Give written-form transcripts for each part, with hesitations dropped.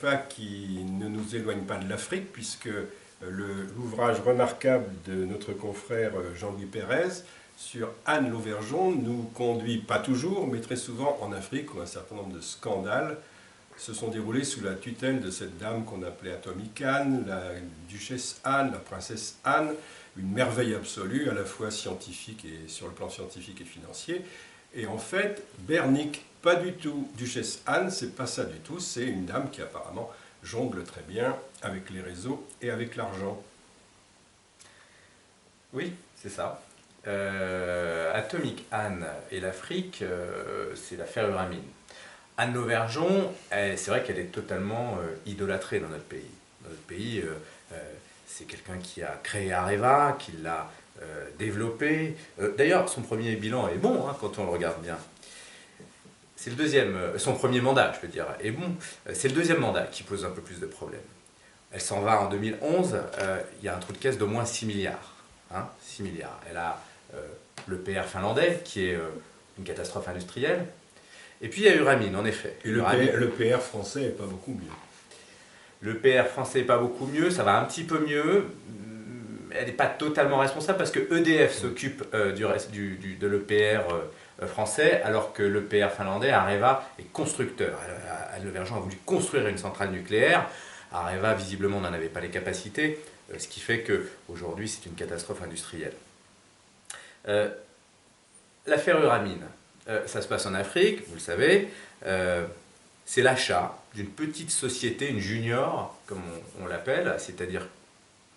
Pas qui ne nous éloigne pas de l'Afrique, puisque l'ouvrage remarquable de notre confrère Jean-Louis Pérez sur Anne Lauvergeon nous conduit, pas toujours, mais très souvent en Afrique, où un certain nombre de scandales se sont déroulés sous la tutelle de cette dame qu'on appelait Atomic Anne, la duchesse Anne, la princesse Anne, une merveille absolue, à la fois scientifique et sur le plan scientifique et financier. Et en fait, Bernick, pas du tout. Duchesse Anne, c'est pas ça du tout. C'est une dame qui apparemment jongle très bien avec les réseaux et avec l'argent. Oui, c'est ça. Atomic Anne et l'Afrique, c'est l'affaire Uramine. Anne Lauvergeon, c'est vrai qu'elle est totalement idolâtrée dans notre pays. Dans notre pays, c'est quelqu'un qui a créé Areva, qui l'a développé. D'ailleurs, son premier bilan est bon, hein, quand on le regarde bien. C'est le deuxième, son premier mandat, je veux dire, est bon. C'est le deuxième mandat qui pose un peu plus de problèmes. Elle s'en va en 2011, il y a un trou de caisse d'au moins 6 milliards. Hein, 6 milliards. Elle a le PR finlandais, qui est une catastrophe industrielle. Et puis il y a Uramine, en effet. Et le PR français n'est pas beaucoup mieux. Le PR français n'est pas beaucoup mieux, ça va un petit peu mieux. Elle n'est pas totalement responsable parce que EDF s'occupe de l'EPR français, alors que l'EPR finlandais, Areva, est constructeur. Anne Lauvergeon a voulu construire une centrale nucléaire. Areva, visiblement, n'en avait pas les capacités, ce qui fait qu'aujourd'hui, c'est une catastrophe industrielle. L'affaire Uramine, ça se passe en Afrique, vous le savez. C'est l'achat d'une petite société, une junior, comme on l'appelle, c'est-à-dire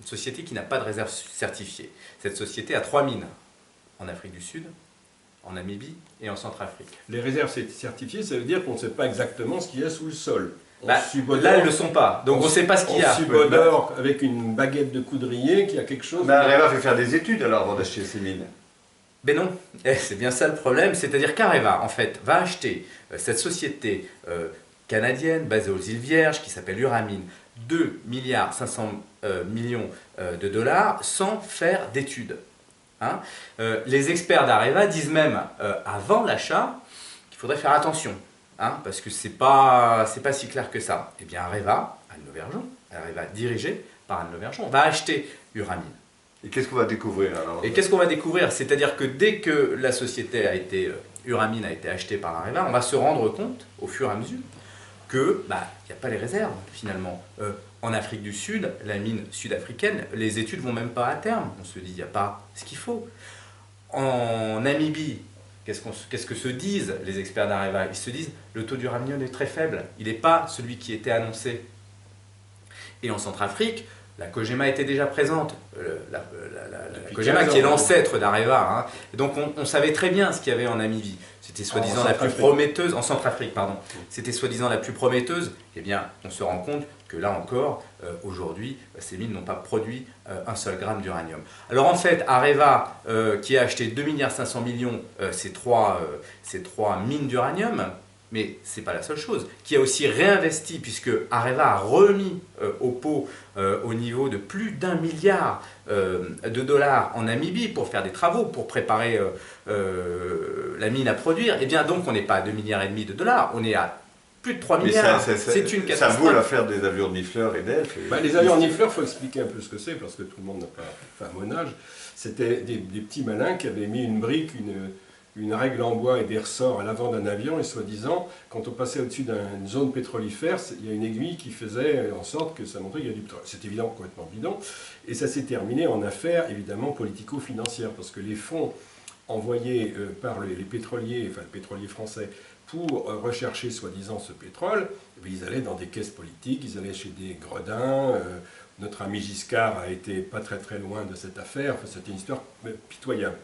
une société qui n'a pas de réserve certifiée. Cette société a 3 mines en Afrique du Sud, en Namibie et en Centrafrique. Les réserves certifiées, ça veut dire qu'on ne sait pas exactement ce qu'il y a sous le sol. Là, elles ne le sont pas, donc on ne sait pas ce qu'il y a. On subodore avec une baguette de coudrier qu'il y a quelque chose... Mais Areva fait faire des études alors avant d'acheter ces mines. Ben non, c'est bien ça le problème, c'est-à-dire qu'Areva, en fait, va acheter cette société canadienne basée aux îles Vierges qui s'appelle Uramine, 2 milliards 500 millions de dollars sans faire d'études. Hein, les experts d'Areva disent même avant l'achat qu'il faudrait faire attention, hein, parce que c'est pas si clair que ça. Eh bien Areva, Anne Lauvergeon, Areva dirigée par Anne Lauvergeon, va acheter Uramine. Et qu'est-ce qu'on va découvrir alors? Et qu'est-ce qu'on va découvrir? C'est-à-dire que dès que la société Uramine a été achetée par Areva, on va se rendre compte au fur et à mesure que il n'y a pas les réserves finalement. En Afrique du Sud, la mine sud-africaine, les études ne vont même pas à terme. On se dit il n'y a pas ce qu'il faut. En Namibie, qu'est-ce que se disent les experts d'Areva? Ils se disent le taux d'uranium est très faible, il n'est pas celui qui était annoncé. Et en Centrafrique, la Cogema était déjà présente, la Cogema qui est l'ancêtre d'Areva. Hein. Et donc on savait très bien ce qu'il y avait en Namibie. C'était soi-disant la plus prometteuse, en Centrafrique, pardon. C'était soi-disant la plus prometteuse. Eh bien, on se rend compte que là encore, aujourd'hui, ces mines n'ont pas produit un seul gramme d'uranium. Alors en fait, Areva, qui a acheté 2,5 milliards ces trois mines d'uranium, mais ce n'est pas la seule chose, qui a aussi réinvesti, puisque Areva a remis au pot au niveau de plus d'1 milliard de dollars en Namibie pour faire des travaux, pour préparer la mine à produire. Et bien donc on n'est pas à 2,5 milliards de dollars, on est à plus de 3 milliards. C'est une catastrophe. Ça vaut l'affaire des avions nifleurs et d'EDF. Les avions nifleurs, il faut expliquer un peu ce que c'est, parce que tout le monde n'a pas, enfin à mon âge, c'était des petits malins qui avaient mis une brique, une règle en bois et des ressorts à l'avant d'un avion, et soi-disant, quand on passait au-dessus d'une zone pétrolifère, il y a une aiguille qui faisait en sorte que ça montrait qu'il y a du pétrole. C'est évidemment complètement bidon, et ça s'est terminé en affaires évidemment politico-financières, parce que les fonds envoyés par les pétroliers, enfin le pétrolier français, pour rechercher soi-disant ce pétrole, ils allaient dans des caisses politiques, ils allaient chez des gredins. Notre ami Giscard a été pas très très loin de cette affaire, enfin, c'était une histoire pitoyable.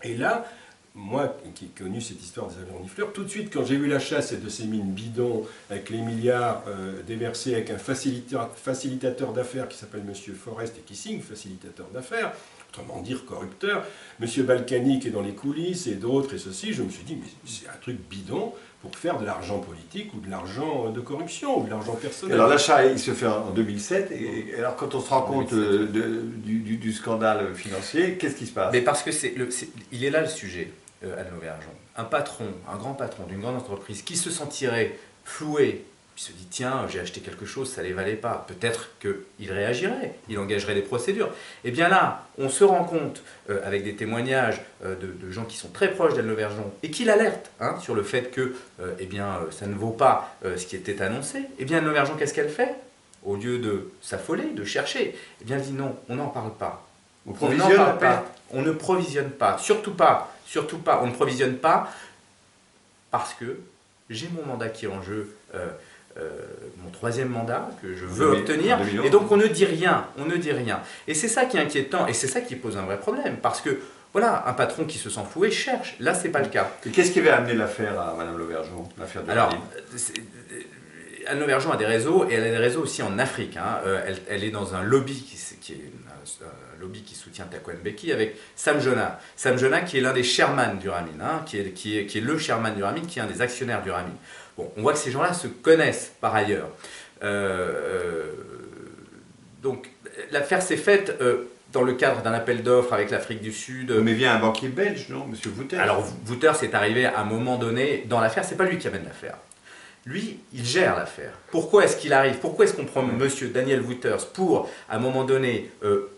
Et là, moi qui ai connu cette histoire des avions nifleurs, tout de suite quand j'ai vu la chasse de ces mines bidons avec les milliards déversés avec un facilitateur d'affaires qui s'appelle M. Forest et qui signe facilitateur d'affaires, autrement dire corrupteur, M. Balkany qui est dans les coulisses et d'autres et ceci, je me suis dit mais c'est un truc bidon pour faire de l'argent politique ou de l'argent de corruption ou de l'argent personnel. Alors l'achat il se fait en 2007 et alors quand on se rend compte du scandale financier, qu'est-ce qui se passe? Mais parce que il est là le sujet, Anne Lauvergeon. Un patron, un grand patron d'une grande entreprise qui se sentirait floué il se dit, tiens, j'ai acheté quelque chose, ça ne les valait pas. Peut-être qu'il réagirait, il engagerait des procédures. Et bien là, on se rend compte, avec des témoignages de gens qui sont très proches d'Anne Le Vergeon, et qui l'alertent sur le fait que ça ne vaut pas ce qui était annoncé. Et bien Anne Le Vergeon, qu'est-ce qu'elle fait? Au lieu de s'affoler, de chercher, eh bien elle dit non, on n'en parle pas. On n'en parle pas. On ne provisionne pas, surtout pas, on ne provisionne pas parce que j'ai mon mandat qui est en jeu, mon 3e mandat que je veux obtenir, et donc on ne dit rien, Et c'est ça qui est inquiétant, et c'est ça qui pose un vrai problème, parce que voilà, un patron qui se sent floué cherche, là c'est pas le cas. Et qu'est-ce qui avait amené l'affaire à Madame Le Vergeon, l'affaire de Alors, Anne Le Vergeon a des réseaux, et elle a des réseaux aussi en Afrique. Elle est dans un lobby qui est un lobby qui soutient Thabo Mbeki avec Sam Jona. Sam Jona qui est l'un des chairman du Ramin, qui est le chairman du Ramin, qui est un des actionnaires du Ramin. Bon, on voit que ces gens-là se connaissent par ailleurs. Donc l'affaire s'est faite dans le cadre d'un appel d'offres avec l'Afrique du Sud. Mais vient un banquier belge, non, Monsieur Wouters? Alors Wouters est arrivé à un moment donné dans l'affaire, c'est pas lui qui amène l'affaire. Lui, il gère l'affaire. Pourquoi est-ce qu'il arrive? Pourquoi est-ce qu'on prend Monsieur Daniel Wouters pour, à un moment donné,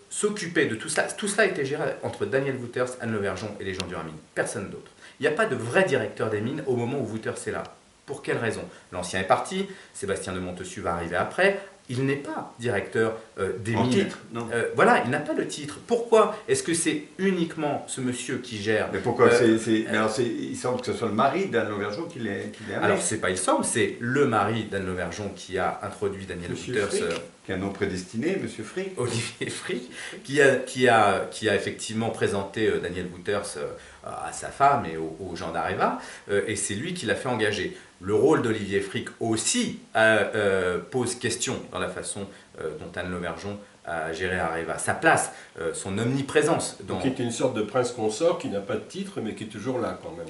s'occuper de tout cela? Tout cela a été géré entre Daniel Wouters, Anne Le Vergeon et les gens du Ramin. Personne d'autre. Il n'y a pas de vrai directeur des mines au moment où Wouters est là. Pour quelle raison? L'ancien est parti, Sébastien de Montessu va arriver après. Il n'est pas directeur des mines. Titre, non. Voilà, il n'a pas de titre. Pourquoi est-ce que c'est uniquement ce monsieur qui gère? Mais pourquoi il semble que ce soit le mari d'Anne Le Vergeon qui l'ait amené. Alors, c'est pas il semble, c'est le mari d'Anne Le Vergeon qui a introduit Daniel Wouters. Qui a un nom prédestiné, Monsieur Frick. Olivier Frick, qui a effectivement présenté Daniel Wouters à sa femme et aux gens d'Areva, et c'est lui qui l'a fait engager. Le rôle d'Olivier Frick aussi pose question dans la façon dont Anne Le Vergeon a géré Areva. Sa place, son omniprésence. Donc il est une sorte de prince consort qui n'a pas de titre mais qui est toujours là quand même.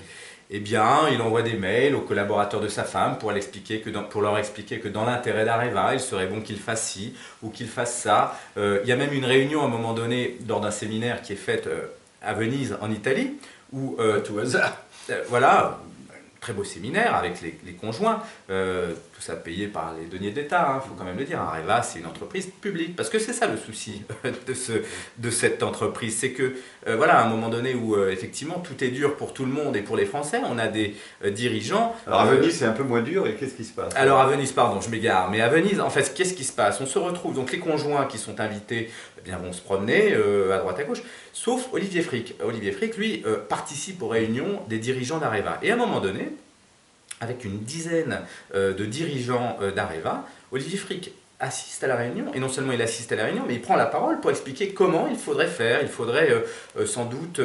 Eh bien, il envoie des mails aux collaborateurs de sa femme pour leur expliquer que dans l'intérêt d'Areva, il serait bon qu'il fasse ci ou qu'il fasse ça. Il y a même une réunion à un moment donné lors d'un séminaire qui est faite à Venise, en Italie, où... à tout hasard. Voilà, très beau séminaire avec les conjoints, tout ça payé par les deniers d'État, il faut quand même le dire. Areva, c'est une entreprise publique, parce que c'est ça le souci de cette entreprise, c'est que, voilà, à un moment donné où effectivement tout est dur pour tout le monde et pour les Français, on a des dirigeants... Alors à Venise, c'est un peu moins dur, et qu'est-ce qui se passe? Alors à Venise, pardon, je m'égare, mais à Venise, en fait, qu'est-ce qui se passe? On se retrouve, donc les conjoints qui sont invités vont se promener à droite à gauche, sauf Olivier Frick. Olivier Frick, lui, participe aux réunions des dirigeants d'Areva. Et à un moment donné, avec une dizaine de dirigeants d'Areva, Olivier Frick assiste à la réunion, et non seulement il assiste à la réunion, mais il prend la parole pour expliquer comment il faudrait faire, il faudrait sans doute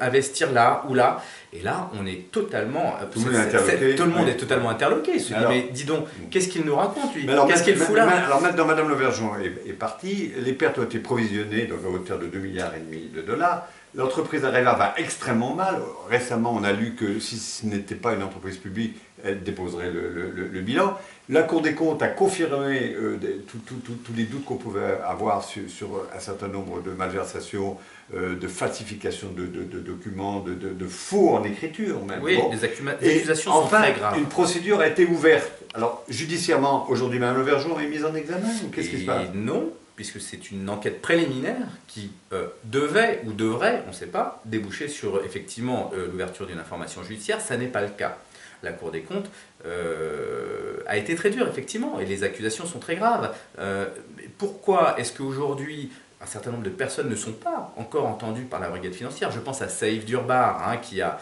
investir là ou là. Et là, on est totalement... Tout le monde est totalement interloqué. Il se dit, mais dis donc, qu'est-ce qu'il nous raconte, lui? Qu'est-ce qu'il fout là? Alors maintenant, Madame Le Vergeon est partie, les pertes ont été provisionnées donc à hauteur de 2,5 milliards de dollars. L'entreprise Areva va extrêmement mal. Récemment, on a lu que si ce n'était pas une entreprise publique, elle déposerait le bilan. La Cour des comptes a confirmé tous les doutes qu'on pouvait avoir sur un certain nombre de malversations, de falsification de documents, de faux en écriture même. Oui, bon. Les accusations sont très graves. Une procédure a été ouverte. Alors, judiciairement, aujourd'hui, Mme Le Vergeon est mise en examen ou qu'est-ce qui se passe? Non, puisque c'est une enquête préliminaire qui devait ou devrait, on ne sait pas, déboucher sur effectivement l'ouverture d'une information judiciaire. Ça n'est pas le cas. La Cour des comptes a été très dure, effectivement, et les accusations sont très graves. Pourquoi est-ce qu'aujourd'hui, un certain nombre de personnes ne sont pas encore entendues par la brigade financière? Je pense à Saïf Durbar, qui a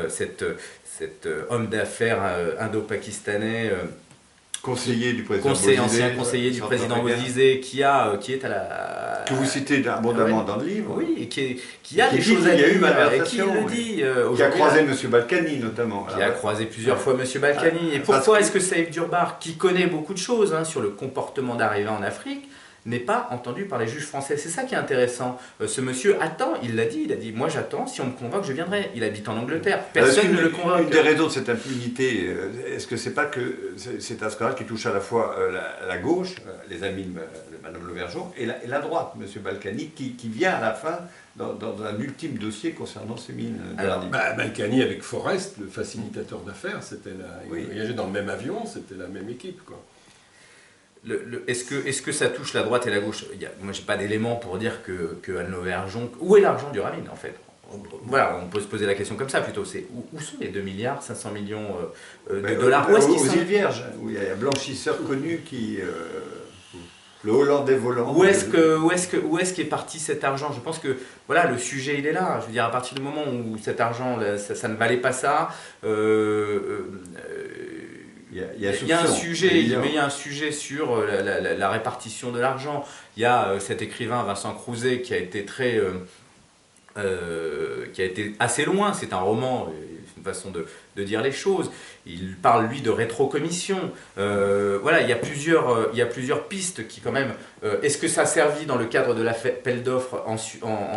cet homme d'affaires indo-pakistanais, conseiller du président Bozizé, ancien conseiller du président Bozizé, qui est à la... Que vous citez abondamment dans le livre. Oui, et qui a des choses à dire, et qui le dit. Qui a croisé M. Balkany, notamment. Qui a croisé plusieurs fois M. Balkany. Et pourquoi est-ce que Saïf Durbar, qui connaît beaucoup de choses sur le comportement d'Areva en Afrique, n'est pas entendu par les juges français? C'est ça qui est intéressant. Ce monsieur attend, il l'a dit, moi j'attends, si on me convoque, je viendrai. Il habite en Angleterre, personne ne le convoque. Une des raisons de cette impunité, est-ce que c'est pas que c'est un scandale qui touche à la fois la gauche, les amis de Mme Le Vergeon, et la droite, M. Balkany, qui vient à la fin dans un ultime dossier concernant ces mines. Alors, Balkany avec Forrest, le facilitateur d'affaires, ils voyageaient dans le même avion, c'était la même équipe, quoi. est-ce que ça touche la droite et la gauche? Moi, j'ai pas d'éléments pour dire que Anne Lauvergeon... Où est l'argent d'Uramine, en fait? Voilà, on peut se poser la question comme ça plutôt. C'est où sont les 2 milliards 500 millions de dollars? Où est-ce qu'ils aux sont? îles Vierges, où il y a un blanchisseur connu qui... le Hollandais volant. Où est-ce qu'est parti cet argent? Je pense que voilà, le sujet il est là. Je veux dire, à partir du moment où cet argent, ça ne valait pas ça, il y a un sujet, mais il y a un sujet sur la répartition de l'argent. Il y a cet écrivain Vincent Crouzet qui a été qui a été assez loin. C'est un roman, une façon de dire les choses. Il parle lui de rétrocommission. Voilà, il y a plusieurs pistes qui quand même. Est-ce que ça a servi dans le cadre de l'appel d'offres en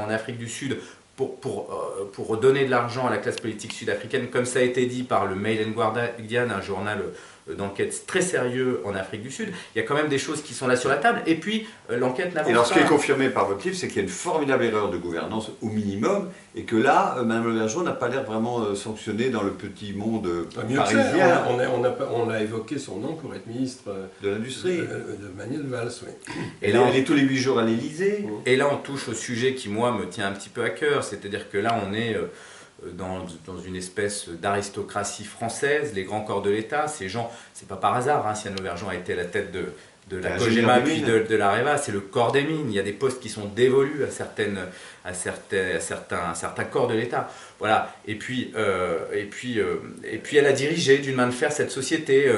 Afrique du Sud pour donner de l'argent à la classe politique sud-africaine, comme ça a été dit par le Mail and Guardian, un journal d'enquête très sérieux en Afrique du Sud? Il y a quand même des choses qui sont là sur la table, et puis l'enquête n'avance pas. Et alors, ce qui est confirmé par votre livre, c'est qu'il y a une formidable erreur de gouvernance au minimum, et que là, Mme Lauvergeon n'a pas l'air vraiment sanctionnée dans le petit monde parisien. On a évoqué son nom pour être ministre de l'Industrie. De Manuel Valls, oui. Et là, elle est tous les 8 jours à l'Élysée. Et là, on touche au sujet qui, moi, me tient un petit peu à cœur, c'est-à-dire que là, on est... dans une espèce d'aristocratie française, les grands corps de l'État, ces gens, c'est pas par hasard, hein, si Anne Lauvergeon a été à la tête de la COGEMA puis de l'Areva, c'est le corps des mines. Il y a des postes qui sont dévolus à certains corps de l'État. Voilà. Et puis elle a dirigé d'une main de fer cette société.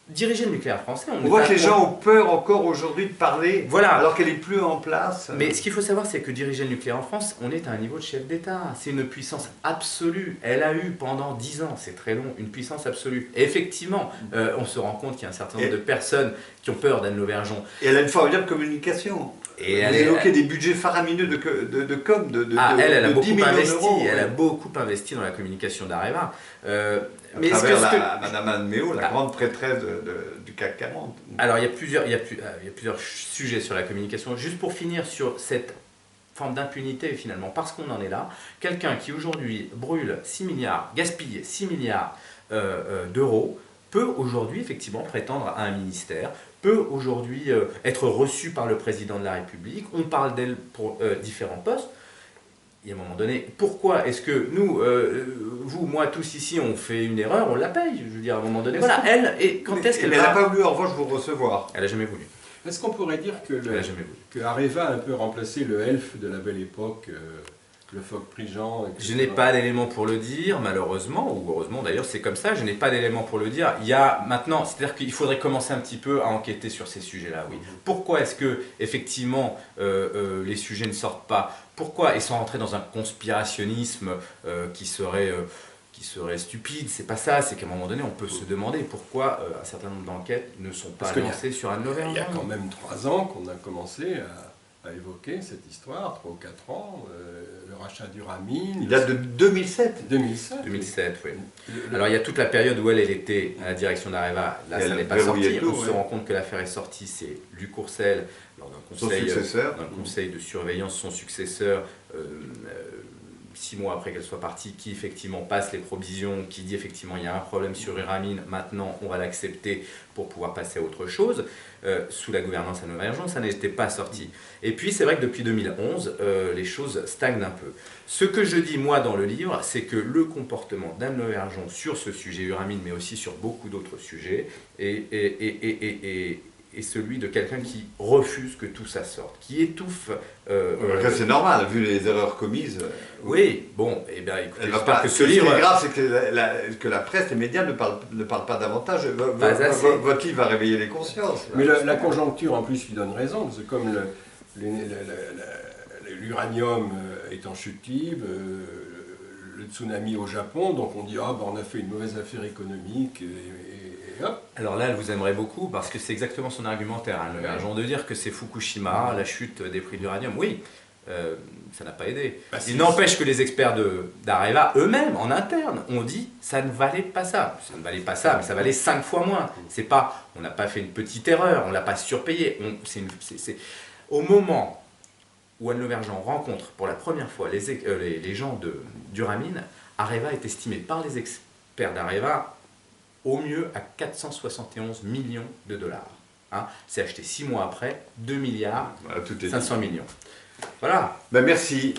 Diriger le nucléaire français. On voit que les gens ont peur encore aujourd'hui de parler, voilà, alors qu'elle n'est plus en place. Mais ce qu'il faut savoir, c'est que diriger le nucléaire en France, on est à un niveau de chef d'État. C'est une puissance absolue. Elle a eu pendant 10 ans, c'est très long, une puissance absolue. Et effectivement, on se rend compte qu'il y a un certain nombre de personnes qui ont peur d'Anne Lauvergeon. Et elle a une formidable communication. Et elle a évoqué des budgets faramineux de com, elle a 10 beaucoup investi. d'euros. Elle a beaucoup investi dans la communication d'Areva. Mais travers Madame Anne Méo, la grande prêtresse du CAC 40. Alors il y a plusieurs sujets sur la communication. Juste pour finir sur cette forme d'impunité finalement, parce qu'on en est là, quelqu'un qui aujourd'hui brûle 6 milliards, gaspille 6 milliards d'euros, peut aujourd'hui effectivement prétendre à un ministère, peut aujourd'hui être reçu par le président de la République. On parle d'elle pour différents postes. Et à un moment donné, pourquoi est-ce que nous, vous, moi, tous ici, on fait une erreur, on la paye? Je veux dire, à un moment donné, voilà, elle, et quand est-ce qu'elle va... Elle n'a pas voulu, en revanche, vous recevoir. Elle n'a jamais voulu. Est-ce qu'on pourrait dire que Areva a un peu remplacé le elfe de la belle époque, le phoque Prigent, etc. Je n'ai pas d'éléments pour le dire, malheureusement, ou heureusement d'ailleurs, c'est comme ça, je n'ai pas d'éléments pour le dire. Il y a maintenant, c'est-à-dire qu'il faudrait commencer un petit peu à enquêter sur ces sujets-là, oui. Pourquoi est-ce que, effectivement, les sujets ne sortent pas? Pourquoi? Et sans rentrer dans un conspirationnisme qui serait stupide, c'est pas ça, c'est qu'à un moment donné, on peut se demander pourquoi un certain nombre d'enquêtes ne sont pas lancées sur Anne Lauvergeon. Il y a quand même 3 ans qu'on a commencé à évoquer cette histoire, 3 ou 4 ans, le rachat d'Uramine. Il date de 2007. 2007, oui. Alors il y a toute la période où elle était à la direction d'Areva, là ça n'est pas sorti, on se rend compte que l'affaire est sortie, c'est Luc Courcelles, lors d'un conseil de surveillance, son successeur, 6 mois après qu'elle soit partie, qui effectivement passe les provisions, qui dit effectivement il y a un problème sur Uramine, maintenant on va l'accepter pour pouvoir passer à autre chose. Sous la gouvernance Anne Lauvergeon, ça n'était pas sorti. Et puis c'est vrai que depuis 2011, les choses stagnent un peu. Ce que je dis moi dans le livre, c'est que le comportement d'Anne Lauvergeon sur ce sujet Uramine, mais aussi sur beaucoup d'autres sujets, est celui de quelqu'un qui refuse que tout ça sorte, qui étouffe... c'est normal, vu les erreurs commises. Oui, bon, eh bien écoutez, j'espère que ce livre... Ce qui est grave, c'est que la presse, les médias ne parlent pas davantage. Votre livre va réveiller les consciences. Mais la conjoncture, en plus, lui donne raison, parce que comme l'uranium est en chute libre, le tsunami au Japon, donc on dit « Ah, ben, on a fait une mauvaise affaire économique », et hop. Alors là, elle vous aimerait beaucoup, parce que c'est exactement son argumentaire, Anne Lauvergeon, de dire que c'est Fukushima, la chute des prix de l'uranium. Oui, ça n'a pas aidé. Il n'empêche que les experts d'Areva, eux-mêmes, en interne, ont dit « ça ne valait pas ça ». Ça ne valait pas ça, mais ça valait 5 fois moins. C'est pas, on n'a pas fait une petite erreur, on ne l'a pas surpayé. Au moment où Anne Lauvergeon rencontre pour la première fois les gens d'Uramine, Areva est estimé par les experts d'Areva au mieux à 471 millions de dollars. Hein. C'est acheté 6 mois après, 2 milliards, Voilà, tout est dit. 500 millions. Voilà. Ben merci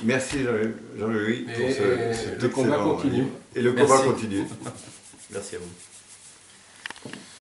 Jean-Louis pour Et cet le combat excellent continue. livre. Et le Merci. combat continue. Merci à vous.